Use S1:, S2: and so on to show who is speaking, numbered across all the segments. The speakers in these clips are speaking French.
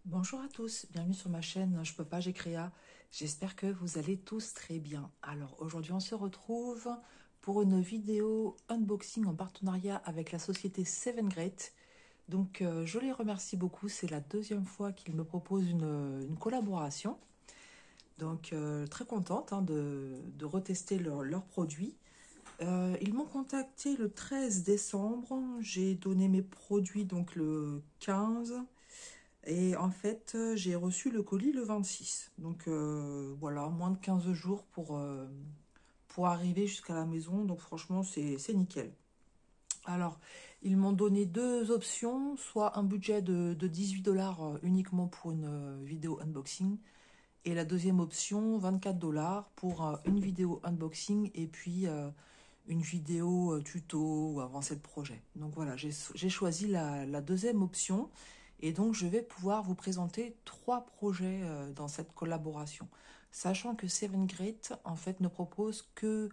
S1: Bonjour à tous, bienvenue sur ma chaîne Je peux pas, j'ai créa. J'espère que vous allez tous très bien. Alors aujourd'hui on se retrouve pour une vidéo unboxing en partenariat avec la société Seven Great. Donc je les remercie beaucoup, c'est la deuxième fois qu'ils me proposent une collaboration. Donc très contente de retester leurs produits. Ils m'ont contacté le 13 décembre, j'ai donné mes produits donc le 15. Et en fait, j'ai reçu le colis le 26. Donc voilà, moins de 15 jours pour arriver jusqu'à la maison. Donc franchement, c'est nickel. Alors, ils m'ont donné deux options, soit un budget de 18 $ uniquement pour une vidéo unboxing, et la deuxième option, 24 $ pour une vidéo unboxing et puis une vidéo tuto ou avancée de projet. Donc voilà, j'ai choisi la deuxième option et donc je vais pouvoir vous présenter trois projets dans cette collaboration. Sachant que Seven Great en fait ne propose que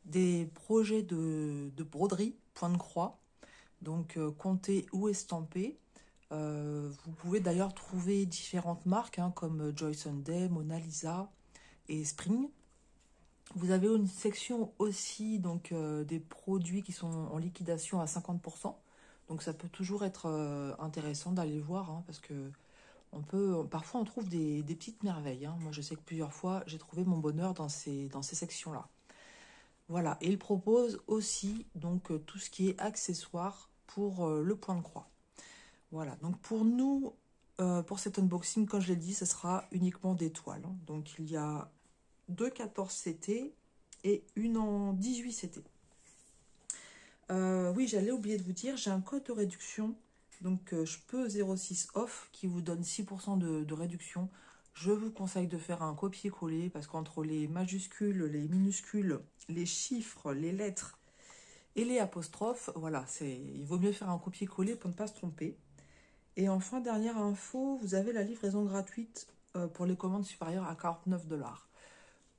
S1: des projets de broderie, point de croix, donc comptés ou estampés. Vous pouvez d'ailleurs trouver différentes marques comme Joy Sunday, Mona Lisa et Spring. Vous avez une section aussi donc des produits qui sont en liquidation à 50%. Donc ça peut toujours être intéressant d'aller voir parce que parfois on trouve des petites merveilles. Moi je sais que plusieurs fois j'ai trouvé mon bonheur dans ces sections-là. Voilà, et il propose aussi donc tout ce qui est accessoires pour le point de croix. Voilà, donc pour nous, pour cet unboxing, comme je l'ai dit, ce sera uniquement des toiles. Donc il y a deux 14 CT et une en 18 CT. Oui, j'allais oublier de vous dire, j'ai un code de réduction. Donc je peux 06 off qui vous donne 6% de réduction. Je vous conseille de faire un copier-coller parce qu'entre les majuscules, les minuscules, les chiffres, les lettres et les apostrophes, voilà, il vaut mieux faire un copier-coller pour ne pas se tromper. Et enfin, dernière info, vous avez la livraison gratuite pour les commandes supérieures à 49 $.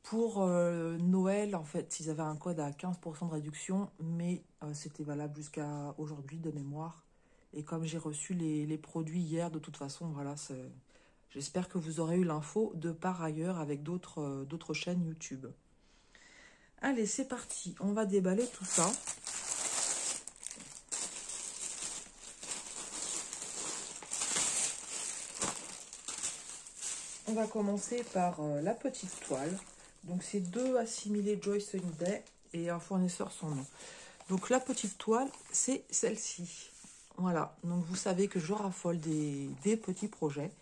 S1: Pour Noël, en fait, ils avaient un code à 15% de réduction, mais c'était valable jusqu'à aujourd'hui de mémoire. Et comme j'ai reçu les produits hier, de toute façon, voilà, j'espère que vous aurez eu l'info de par ailleurs avec d'autres chaînes YouTube. Allez, c'est parti, on va déballer tout ça. On va commencer par la petite toile. Donc c'est deux assimilés Joy Sunday et un fournisseur sans nom. Donc la petite toile, c'est celle-ci. Voilà, donc vous savez que je raffole des petits projets.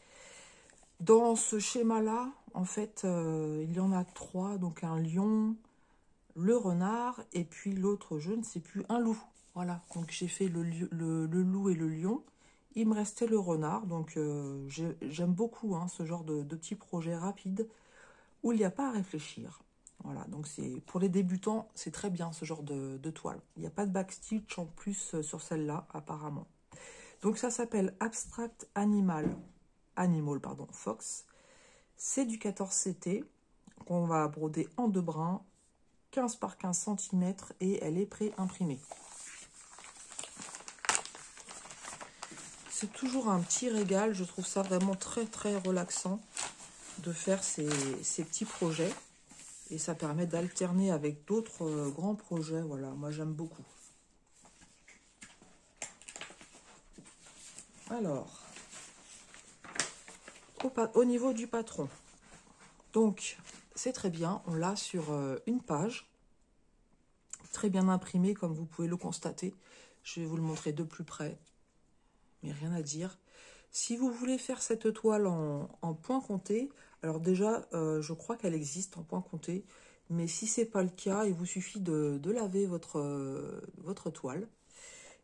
S1: Dans ce schéma-là, en fait, il y en a trois. Donc un lion, le renard et puis l'autre, je ne sais plus, un loup. Voilà, donc j'ai fait le loup et le lion. Il me restait le renard, donc j'aime beaucoup ce genre de petits projets rapides où il n'y a pas à réfléchir. Voilà, donc c'est pour les débutants, c'est très bien ce genre de toile. Il n'y a pas de backstitch en plus sur celle-là, apparemment. Donc ça s'appelle Abstract Animal pardon, Fox. C'est du 14 CT qu'on va broder en deux brins, 15 par 15 cm et elle est pré-imprimée. C'est toujours un petit régal, je trouve ça vraiment très très relaxant de faire ces petits projets. Et ça permet d'alterner avec d'autres grands projets. Voilà, moi j'aime beaucoup. Alors, au niveau du patron. Donc, c'est très bien. On l'a sur une page. Très bien imprimé, comme vous pouvez le constater. Je vais vous le montrer de plus près. Mais rien à dire. Si vous voulez faire cette toile en point compté, alors déjà, je crois qu'elle existe en point compté. Mais si ce n'est pas le cas, il vous suffit de laver votre toile.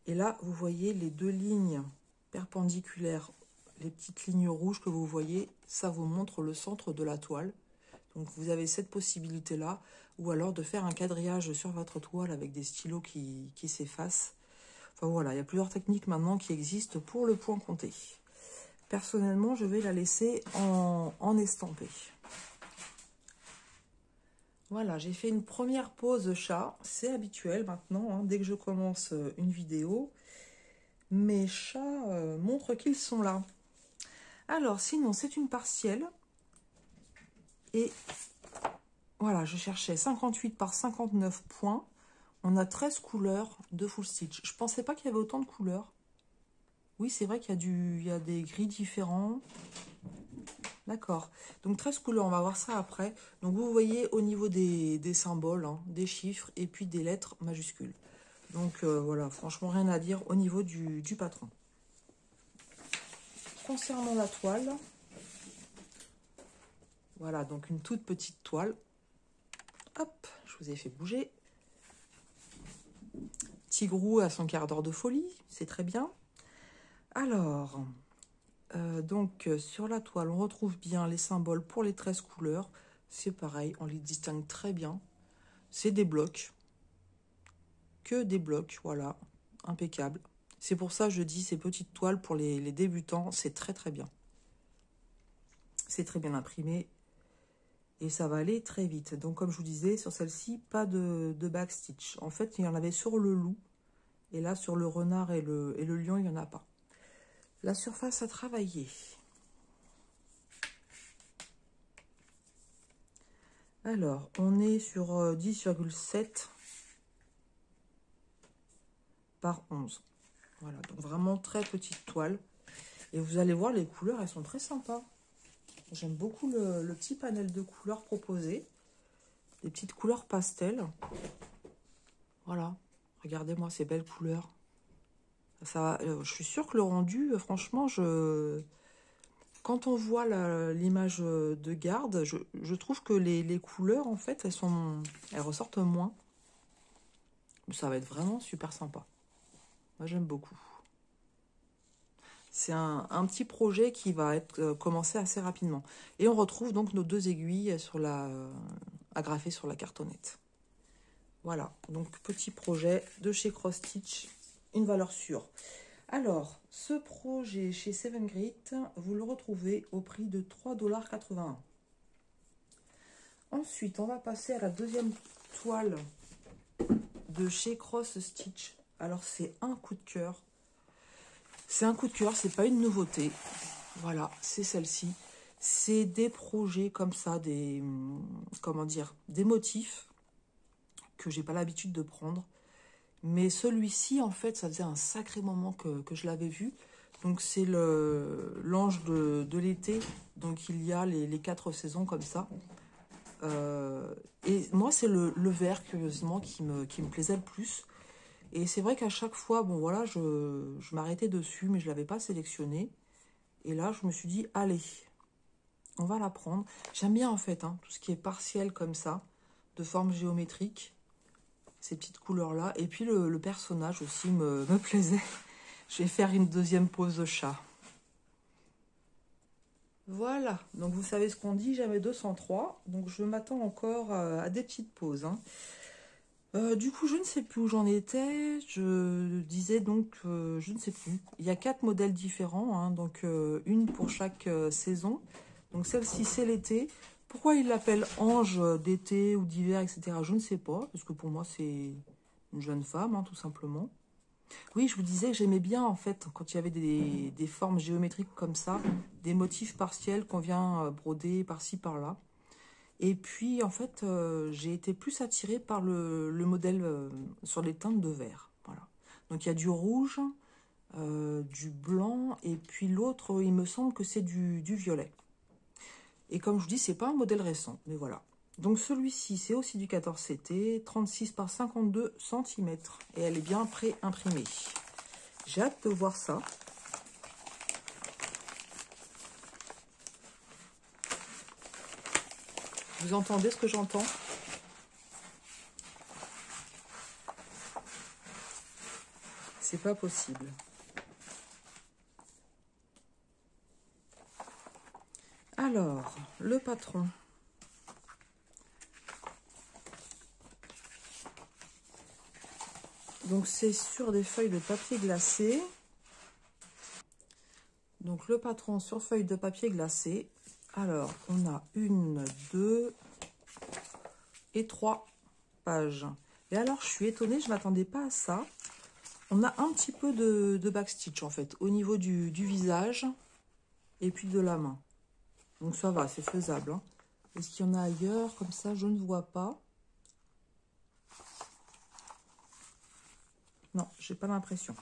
S1: Et là, vous voyez les deux lignes perpendiculaires, les petites lignes rouges que vous voyez, ça vous montre le centre de la toile. Donc vous avez cette possibilité-là, ou alors de faire un quadrillage sur votre toile avec des stylos qui s'effacent. Enfin voilà, il y a plusieurs techniques maintenant qui existent pour le point compté. Personnellement, je vais la laisser en estampé. Voilà, j'ai fait une première pause chat. C'est habituel maintenant, dès que je commence une vidéo. Mes chats montrent qu'ils sont là. Alors, sinon, c'est une partielle. Et voilà, je cherchais 58 par 59 points. On a 13 couleurs de full stitch. Je pensais pas qu'il y avait autant de couleurs. Oui, c'est vrai qu'il y a il y a des gris différents. D'accord. Donc 13 couleurs, on va voir ça après. Donc vous voyez au niveau des symboles, hein, des chiffres et puis des lettres majuscules. Donc voilà, franchement rien à dire au niveau du patron. Concernant la toile, voilà, donc une toute petite toile. Hop, je vous ai fait bouger. Tigrou à son quart d'heure de folie, c'est très bien. Alors, donc sur la toile, on retrouve bien les symboles pour les 13 couleurs. C'est pareil, on les distingue très bien. C'est des blocs. Que des blocs, voilà, impeccable. C'est pour ça que je dis ces petites toiles pour les débutants, c'est très très bien. C'est très bien imprimé et ça va aller très vite. Donc comme je vous disais, sur celle-ci, pas de backstitch. En fait, il y en avait sur le loup et là sur le renard et le lion, il n'y en a pas. La surface à travailler. Alors, on est sur 10,7 par 11. Voilà, donc vraiment très petite toile. Et vous allez voir, les couleurs, elles sont très sympas. J'aime beaucoup le petit panel de couleurs proposé. Des petites couleurs pastel. Voilà, regardez-moi ces belles couleurs. Ça, je suis sûre que le rendu, franchement, quand on voit l'image de garde, je trouve que les couleurs, en fait, elles ressortent moins. Ça va être vraiment super sympa. Moi, j'aime beaucoup. C'est un petit projet qui va être commencé assez rapidement. Et on retrouve donc nos deux aiguilles agrafées sur la cartonnette. Voilà, donc petit projet de chez Cross Stitch, une valeur sûre. Alors, ce projet chez Seven Grit, vous le retrouvez au prix de 3,81 $. Ensuite, on va passer à la deuxième toile de chez Cross Stitch. Alors, c'est un coup de cœur. C'est un coup de cœur, c'est pas une nouveauté. Voilà, c'est celle-ci. C'est des projets comme ça, comment dire, des motifs que j'ai pas l'habitude de prendre. Mais celui-ci, en fait, ça faisait un sacré moment que je l'avais vu. Donc, c'est l'ange de l'été. Donc, il y a les 4 saisons comme ça. Et moi, c'est le vert, curieusement, qui me plaisait le plus. Et c'est vrai qu'à chaque fois, bon, voilà, je m'arrêtais dessus, mais je ne l'avais pas sélectionné. Et là, je me suis dit, allez, on va la prendre. J'aime bien, en fait, hein, tout ce qui est partiel comme ça, de forme géométrique. Ces petites couleurs-là. Et puis, le personnage aussi me plaisait. Je vais faire une deuxième pose de chat. Voilà. Donc, vous savez ce qu'on dit, jamais 203. Donc, je m'attends encore à des petites pauses, hein. Du coup, je ne sais plus où j'en étais. Je disais donc, je ne sais plus. Il y a 4 modèles différents, hein, donc une pour chaque saison. Donc celle-ci, c'est l'été. Pourquoi ils l'appellent ange d'été ou d'hiver, etc. Je ne sais pas, parce que pour moi, c'est une jeune femme, hein, tout simplement. Oui, je vous disais que j'aimais bien, en fait, quand il y avait des formes géométriques comme ça, des motifs partiels qu'on vient broder par-ci, par-là. Et puis, en fait, j'ai été plus attirée par le modèle sur les teintes de vert. Voilà. Donc, il y a du rouge, du blanc, et puis l'autre, il me semble que c'est du violet. Et comme je vous dis, c'est pas un modèle récent, mais voilà. Donc, celui-ci, c'est aussi du 14 CT, 36 par 52 cm. Et elle est bien pré-imprimée. J'ai hâte de voir ça. Vous entendez ce que j'entends? C'est pas possible. Alors, le patron. Donc, c'est sur des feuilles de papier glacé. Donc, le patron sur feuille de papier glacé. Alors, on a 1, 2 et 3 pages. Et alors, je suis étonnée, je ne m'attendais pas à ça. On a un petit peu de backstitch, en fait, au niveau du visage. et puis de la main. Donc ça va, c'est faisable. Hein. Est-ce qu'il y en a ailleurs? Comme ça, je ne vois pas. Non, j'ai pas l'impression.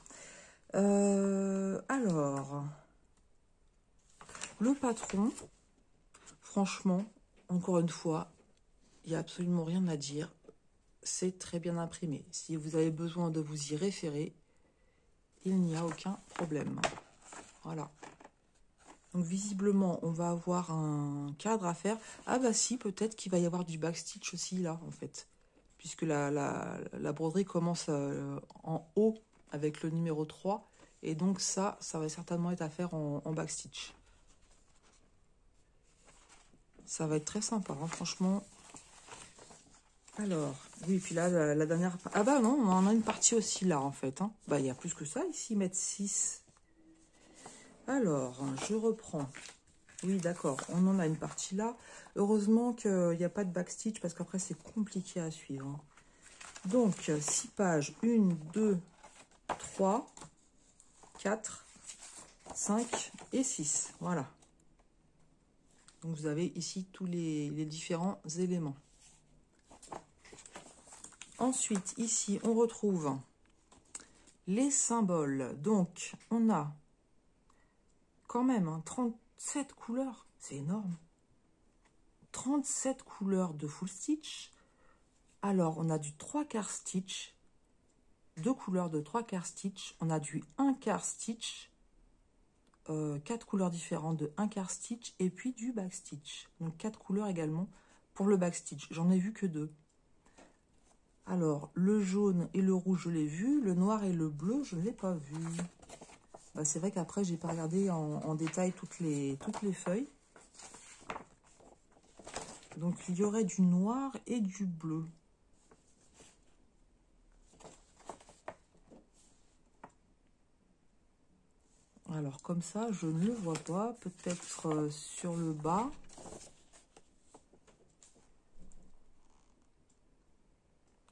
S1: Alors, le patron, franchement, encore une fois, il n'y a absolument rien à dire. C'est très bien imprimé. Si vous avez besoin de vous y référer, il n'y a aucun problème. Voilà. Donc visiblement, on va avoir un cadre à faire. Ah bah si, peut-être qu'il va y avoir du backstitch aussi là, en fait. Puisque la broderie commence en haut avec le numéro 3. Et donc ça va certainement être à faire en backstitch. Ça va être très sympa, hein, franchement. Alors, oui, puis là, la dernière... Ah bah non, on en a une partie aussi là, en fait. Hein. Bah, il y a plus que ça ici, mètre 6. Alors, je reprends. Oui, d'accord, on en a une partie là. Heureusement qu'il n'y a pas de backstitch, parce qu'après, c'est compliqué à suivre. Hein. Donc, 6 pages. 1, 2, 3, 4, 5 et 6. Voilà. Donc, vous avez ici tous les différents éléments. Ensuite, ici, on retrouve les symboles. Donc, on a quand même hein, 37 couleurs. C'est énorme. 37 couleurs de full stitch. Alors, on a du 3/4 stitch. 2 couleurs de 3/4 stitch. On a du 1/4 stitch. 4 couleurs différentes de 1/4 stitch. Et puis du back stitch. Donc, 4 couleurs également pour le back stitch. J'en ai vu que 2. Alors, le jaune et le rouge, je l'ai vu. Le noir et le bleu, je ne l'ai pas vu. Bah, c'est vrai qu'après, j'ai pas regardé en détail toutes les feuilles. Donc, il y aurait du noir et du bleu. Alors, comme ça, je ne le vois pas. Peut-être sur le bas.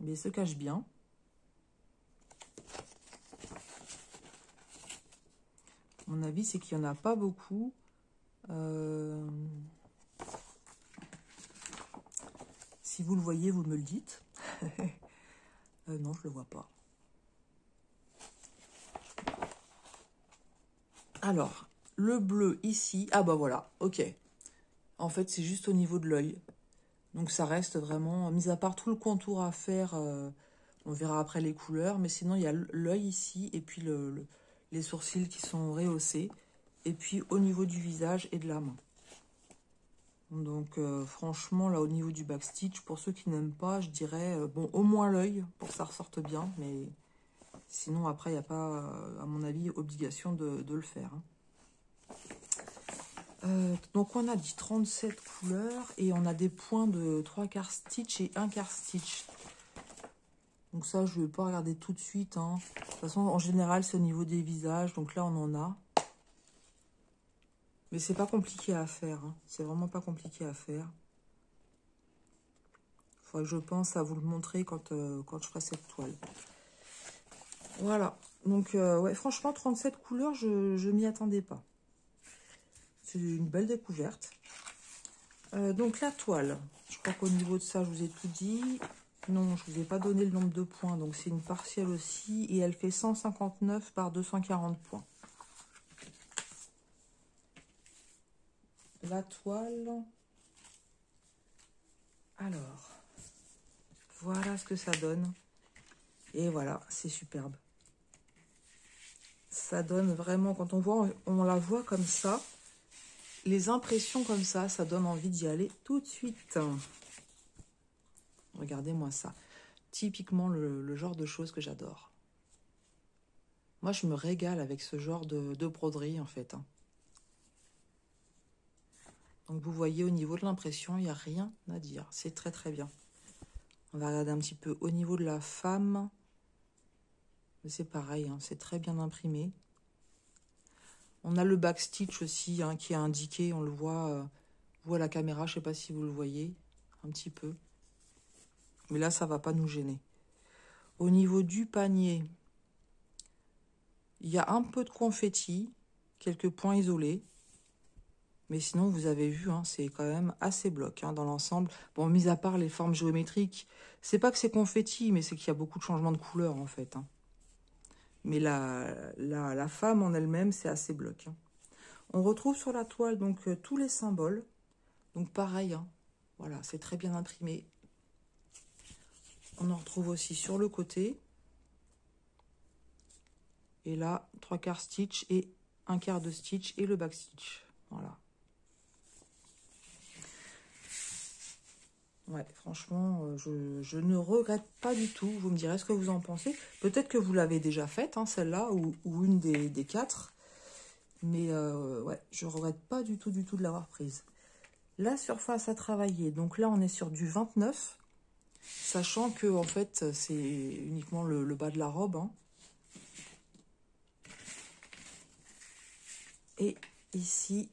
S1: Mais il se cache bien. Mon avis, c'est qu'il n'y en a pas beaucoup. Si vous le voyez, vous me le dites. Non, je ne le vois pas. Alors, le bleu ici. Ah bah voilà, ok. En fait, c'est juste au niveau de l'œil. Donc ça reste vraiment, mis à part tout le contour à faire, on verra après les couleurs. Mais sinon, il y a l'œil ici et puis les sourcils qui sont rehaussés. Et puis au niveau du visage et de la main. Donc franchement, là au niveau du backstitch, pour ceux qui n'aiment pas, je dirais, bon, au moins l'œil pour que ça ressorte bien. Mais sinon, après, il n'y a pas, à mon avis, obligation de le faire. Hein. Donc on a dit 37 couleurs et on a des points de 3/4 stitch et 1/4 stitch. Donc ça, je ne vais pas regarder tout de suite. Hein. De toute façon, en général, c'est au niveau des visages. Donc là, on en a. Mais c'est pas compliqué à faire. Hein. C'est vraiment pas compliqué à faire. Il faudrait que je pense à vous le montrer quand je ferai cette toile. Voilà. Donc, ouais, franchement, 37 couleurs, je ne m'y attendais pas. C'est une belle découverte. Donc, la toile. Je crois qu'au niveau de ça, je vous ai tout dit. Non, je ne vous ai pas donné le nombre de points. Donc, c'est une partielle aussi. Et elle fait 159 par 240 points. La toile. Alors, voilà ce que ça donne. Et voilà, c'est superbe. Ça donne vraiment, quand on la voit comme ça, les impressions comme ça donne envie d'y aller tout de suite. Regardez-moi ça. Typiquement le genre de choses que j'adore. Moi, je me régale avec ce genre de broderie, en fait. Hein. Donc, vous voyez, au niveau de l'impression, il n'y a rien à dire. C'est très, très bien. On va regarder un petit peu au niveau de la femme. C'est pareil, hein, c'est très bien imprimé. On a le backstitch aussi hein, qui est indiqué, on le voit, vous à la caméra, je ne sais pas si vous le voyez, un petit peu. Mais là, ça ne va pas nous gêner. Au niveau du panier, il y a un peu de confetti, quelques points isolés. Mais sinon, vous avez vu, hein, c'est quand même assez bloc hein, dans l'ensemble. Bon, mis à part les formes géométriques, c'est pas que c'est confetti, mais c'est qu'il y a beaucoup de changements de couleurs en fait. Hein. Mais la femme en elle-même, c'est assez bloc. Hein. On retrouve sur la toile donc tous les symboles. Donc pareil, hein, voilà, c'est très bien imprimé. On en retrouve aussi sur le côté. Et là, 3/4 stitch et 1/4 de stitch et le back stitch. Voilà. Ouais, franchement, je ne regrette pas du tout. Vous me direz ce que vous en pensez. Peut-être que vous l'avez déjà faite, hein, celle-là, ou une des 4. Mais ouais, je ne regrette pas du tout de l'avoir prise. La surface à travailler, donc là, on est sur du 29. Sachant que, en fait, c'est uniquement le bas de la robe. Hein. Et ici,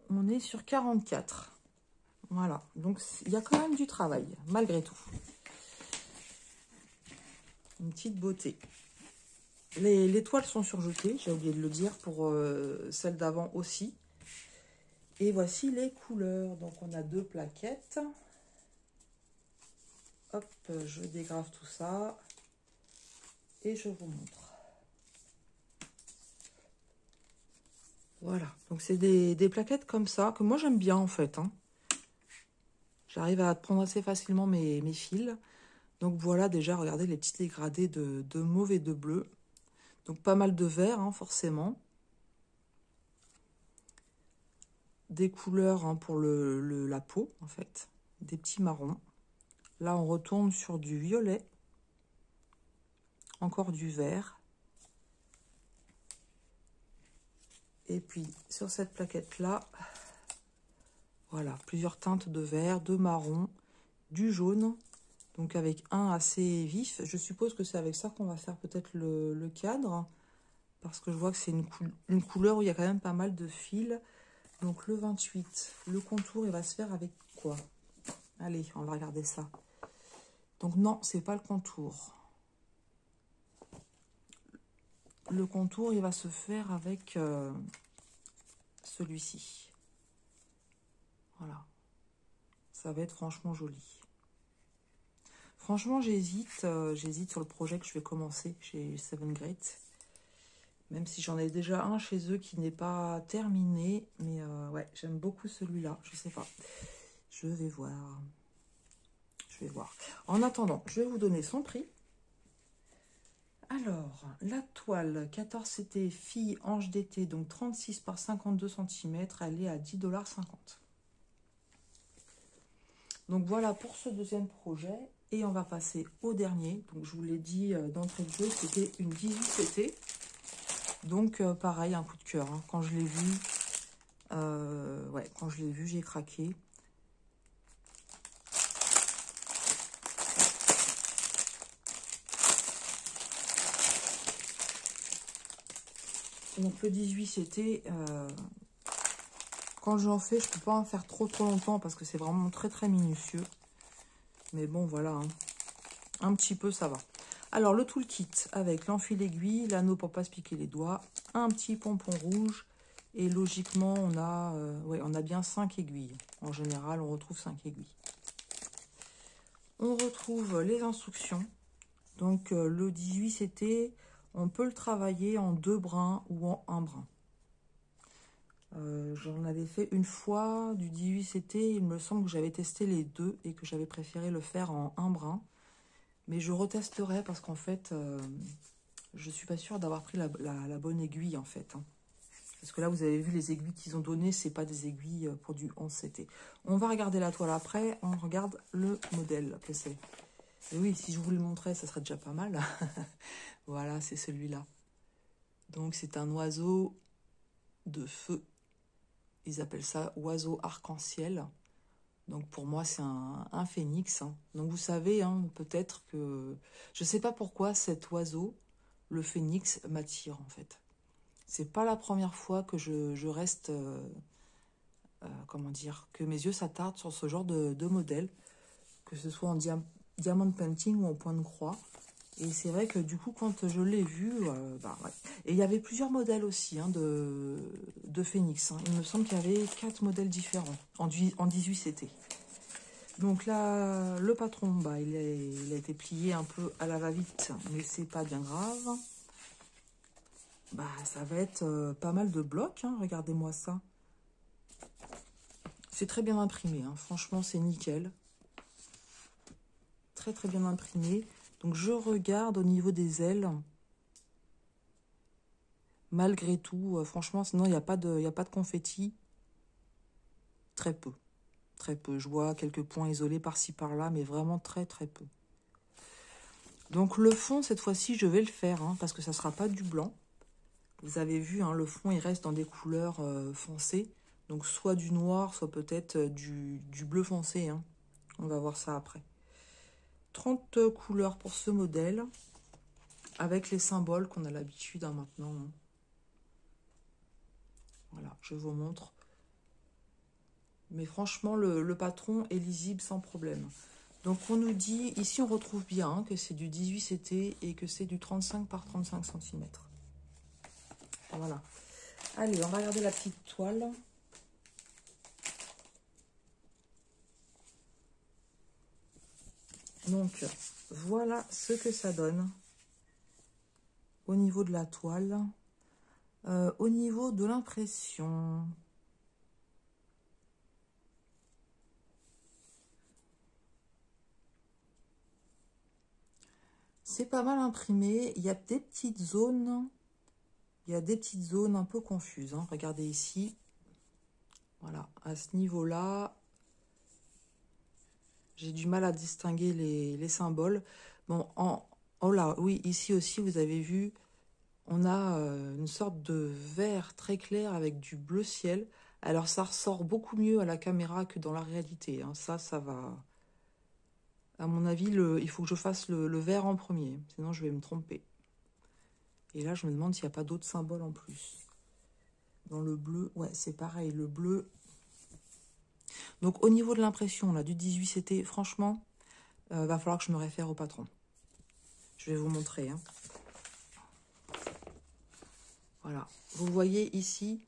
S1: on est sur 44. Voilà, donc il y a quand même du travail, malgré tout. Une petite beauté. Les toiles sont surjetées, j'ai oublié de le dire, pour celle d'avant aussi. Et voici les couleurs. Donc on a 2 plaquettes. Hop, je dégrave tout ça. Et je vous montre. Voilà, donc c'est des plaquettes comme ça, que moi j'aime bien en fait. Hein. J'arrive à prendre assez facilement mes fils. Donc voilà, déjà, regardez les petits dégradés de mauve et de bleu. Donc pas mal de vert, hein, forcément. Des couleurs hein, pour la peau, en fait. Des petits marrons. Là, on retourne sur du violet. Encore du vert. Et puis, sur cette plaquette-là, voilà, plusieurs teintes de vert, de marron, du jaune. Donc, avec un assez vif. Je suppose que c'est avec ça qu'on va faire peut-être le cadre. Parce que je vois que c'est une couleur où il y a quand même pas mal de fils. Donc, le 28, le contour, il va se faire avec quoi? Allez, on va regarder ça. Donc, non, c'est pas le contour. Le contour, il va se faire avec celui-ci. Voilà. Ça va être franchement joli. Franchement, j'hésite sur le projet que je vais commencer chez Seven Great. Même si j'en ai déjà un chez eux qui n'est pas terminé. Mais ouais, j'aime beaucoup celui-là. Je sais pas. Je vais voir. Je vais voir. En attendant, je vais vous donner son prix. Alors, la toile 14 CT fille ange d'été, donc 36 par 52 cm, elle est à 10,50 $. Donc voilà pour ce deuxième projet. Et on va passer au dernier. Donc je vous l'ai dit d'entrée de jeu, c'était une 18 CT. Donc pareil, un coup de cœur. Hein. Quand je l'ai vu, ouais, quand je l'ai vu, j'ai craqué. Donc le 18 c'était, quand j'en fais, je peux pas en faire trop longtemps parce que c'est vraiment très minutieux. Mais bon voilà, hein. Un petit peu ça va. Alors le toolkit avec l'enfil aiguille, l'anneau pour pas se piquer les doigts, un petit pompon rouge et logiquement on a, ouais, on a bien 5 aiguilles. En général on retrouve 5 aiguilles. On retrouve les instructions. Donc le 18 c'était, on peut le travailler en 2 brins ou en 1 brin. J'en avais fait une fois du 18 CT, il me semble que j'avais testé les deux et que j'avais préféré le faire en 1 brin. Mais je retesterai parce qu'en fait, je suis pas sûre d'avoir pris la bonne aiguille en fait. Hein. Parce que là, vous avez vu les aiguilles qu'ils ont données, c'est pas des aiguilles pour du 11 CT. On va regarder la toile après, on regarde le modèle que c'est. Et oui, si je vous le montrais, ça serait déjà pas mal. Voilà, c'est celui-là. Donc c'est un oiseau de feu. Ils appellent ça oiseau arc-en-ciel. Donc pour moi, c'est un phénix. Hein. Donc vous savez, hein, peut-être que... Je ne sais pas pourquoi cet oiseau, le phénix, m'attire en fait. C'est pas la première fois que je reste... comment dire, que mes yeux s'attardent sur ce genre de modèle. Que ce soit en diamond painting ou en point de croix. Et c'est vrai que du coup, quand je l'ai vu, bah, ouais. Et il y avait plusieurs modèles aussi hein, de Phoenix. Hein. Il me semble qu'il y avait 4 modèles différents en 18 CT. Donc là, le patron, bah, il a été plié un peu à la va-vite, mais c'est pas bien grave. Bah, ça va être pas mal de blocs, hein, regardez-moi ça. C'est très bien imprimé, hein. Franchement, c'est nickel. Très très bien imprimé. Donc je regarde au niveau des ailes. Malgré tout, franchement, sinon il n'y a pas de confetti. Très peu. Très peu. Je vois quelques points isolés par-ci par-là, mais vraiment très très peu. Donc le fond, cette fois-ci, je vais le faire, hein, parce que ça ne sera pas du blanc. Vous avez vu, hein, le fond, il reste dans des couleurs foncées. Donc soit du noir, soit peut-être du bleu foncé. Hein. On va voir ça après. 30 couleurs pour ce modèle, avec les symboles qu'on a l'habitude hein, maintenant. Hein. Voilà, je vous montre. Mais franchement, le patron est lisible sans problème. Donc on nous dit, ici on retrouve bien hein, que c'est du 18 CT et que c'est du 35 par 35 cm. Voilà. Allez, on va regarder la petite toile. Donc, voilà ce que ça donne au niveau de la toile. Au niveau de l'impression. C'est pas mal imprimé. Il y a des petites zones. Il y a des petites zones un peu confuses. Hein. Regardez ici. Voilà, à ce niveau-là, j'ai du mal à distinguer les symboles. Bon, oh là, oui, ici aussi, vous avez vu, on a une sorte de vert très clair avec du bleu ciel. Alors, ça ressort beaucoup mieux à la caméra que dans la réalité. Hein. Ça va... À mon avis, il faut que je fasse le vert en premier, sinon je vais me tromper. Et là, je me demande s'il n'y a pas d'autres symboles en plus. Dans le bleu, ouais, c'est pareil, le bleu. Donc, au niveau de l'impression, là, du 18 CT, franchement, va falloir que je me réfère au patron. Je vais vous montrer. Hein. Voilà. Vous voyez ici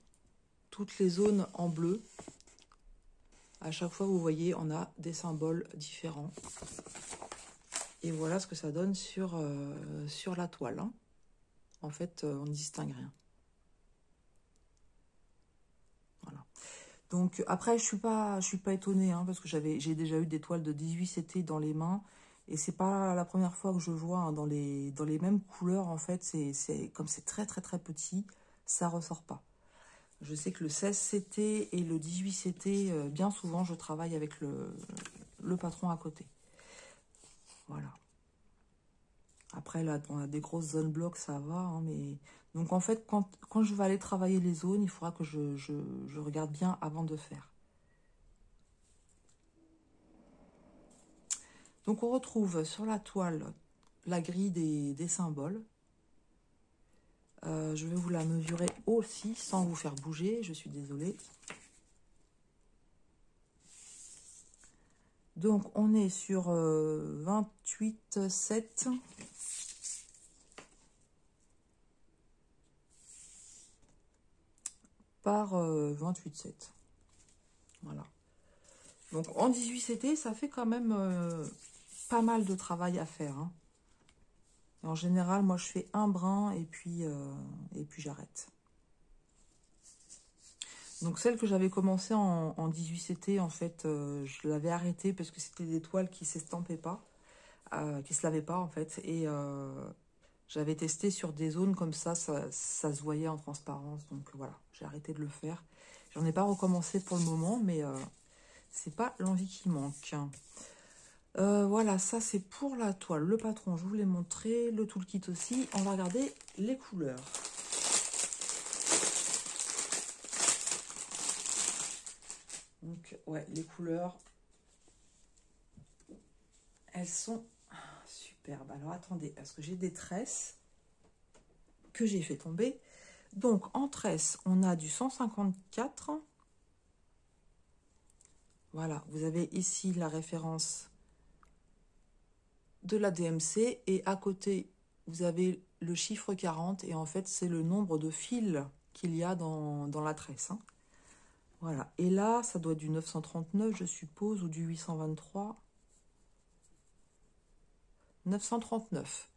S1: toutes les zones en bleu. À chaque fois, vous voyez, on a des symboles différents. Et voilà ce que ça donne sur la toile. Hein. En fait, on ne distingue rien. Voilà. Donc, après, je suis pas étonnée, hein, parce que j'ai déjà eu des toiles de 18 CT dans les mains. Et c'est pas la première fois que je vois hein, dans les mêmes couleurs, en fait, comme c'est très très très petit, ça ressort pas. Je sais que le 16 CT et le 18 CT, bien souvent, je travaille avec le patron à côté. Voilà. Après, là, on a des grosses zones blocs, ça va. Hein, mais... Donc, en fait, quand je vais aller travailler les zones, il faudra que je regarde bien avant de faire. Donc, on retrouve sur la toile la grille des symboles. Je vais vous la mesurer aussi, sans vous faire bouger. Je suis désolée. Donc, on est sur 28,7 par 28,7. Voilà. Donc, en 18 CT, ça fait quand même pas mal de travail à faire. Hein. En général, moi, je fais un brin et puis j'arrête. Donc, celle que j'avais commencé en 18 CT, en fait, je l'avais arrêtée parce que c'était des toiles qui ne s'estampaient pas, qui ne se lavaient pas, en fait. Et j'avais testé sur des zones comme ça se voyait en transparence. Donc, voilà, j'ai arrêté de le faire. J'en ai pas recommencé pour le moment, mais c'est pas l'envie qui manque. Voilà, ça c'est pour la toile. Le patron, je vous l'ai montré. Le toolkit aussi. On va regarder les couleurs. Donc, ouais, les couleurs, elles sont superbes. Alors, attendez, parce que j'ai des tresses que j'ai fait tomber. Donc, en tresse, on a du 154. Voilà, vous avez ici la référence de la DMC. Et à côté, vous avez le chiffre 40. Et en fait, c'est le nombre de fils qu'il y a dans la tresse. Hein. Voilà. Et là, ça doit être du 939, je suppose, ou du 823. 939.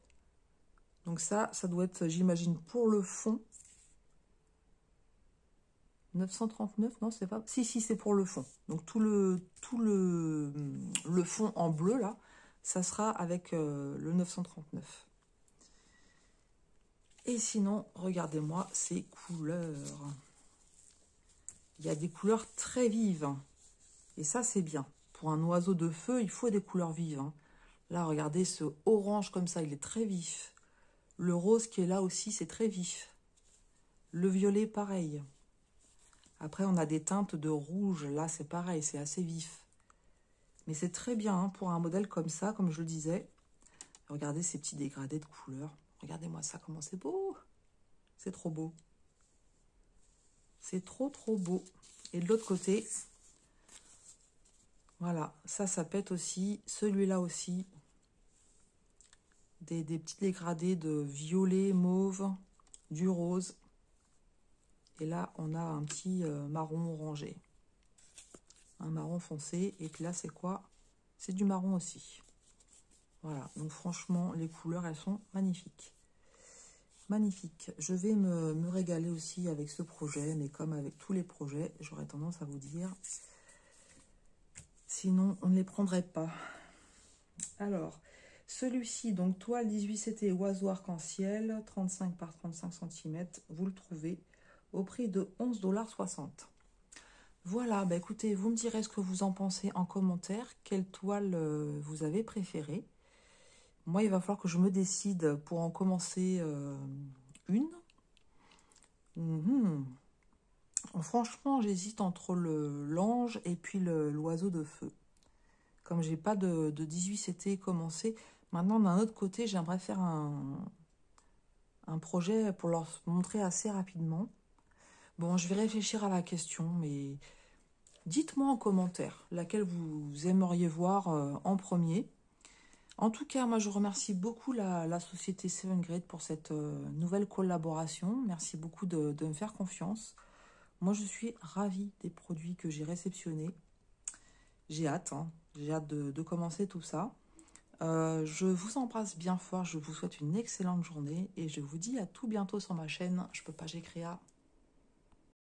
S1: Donc ça doit être, j'imagine, pour le fond. 939, non, c'est pas... Si, c'est pour le fond. Donc tout le fond en bleu, là, ça sera avec le 939. Et sinon, regardez-moi ces couleurs. Il y a des couleurs très vives. Et ça, c'est bien. Pour un oiseau de feu, il faut des couleurs vives. Hein. Là, regardez ce orange comme ça, il est très vif. Le rose qui est là aussi, c'est très vif. Le violet, pareil. Après, on a des teintes de rouge. Là, c'est pareil, c'est assez vif. Mais c'est très bien hein, pour un modèle comme ça, comme je le disais. Regardez ces petits dégradés de couleurs. Regardez-moi ça, comment c'est beau. C'est trop beau. C'est trop, trop beau. Et de l'autre côté, voilà, ça pète aussi. Celui-là aussi. Des petits dégradés de violet, mauve, du rose. Et là, on a un petit marron orangé. Un marron foncé. Et puis là, c'est quoi? C'est du marron aussi. Voilà, donc franchement, les couleurs, elles sont magnifiques. Magnifiques. Je vais me régaler aussi avec ce projet, mais comme avec tous les projets, j'aurais tendance à vous dire, sinon, on ne les prendrait pas. Alors, celui-ci, donc toile 18CT oiseau arc-en-ciel, 35 par 35 cm, vous le trouvez au prix de 11,60 $. Voilà, bah écoutez, vous me direz ce que vous en pensez en commentaire, quelle toile vous avez préférée. Moi, il va falloir que je me décide pour en commencer une. Franchement, j'hésite entre l'ange et puis l'oiseau de feu. Comme j'ai pas de 18CT commencé, maintenant d'un autre côté, j'aimerais faire un projet pour leur montrer assez rapidement. Bon, je vais réfléchir à la question, mais dites-moi en commentaire laquelle vous aimeriez voir en premier. En tout cas, moi, je remercie beaucoup la société 7Grade pour cette nouvelle collaboration. Merci beaucoup de me faire confiance. Moi, je suis ravie des produits que j'ai réceptionnés. J'ai hâte, hein. J'ai hâte de commencer tout ça. Je vous embrasse bien fort. Je vous souhaite une excellente journée et je vous dis à tout bientôt sur ma chaîne. Je peux pas, j'ai créa.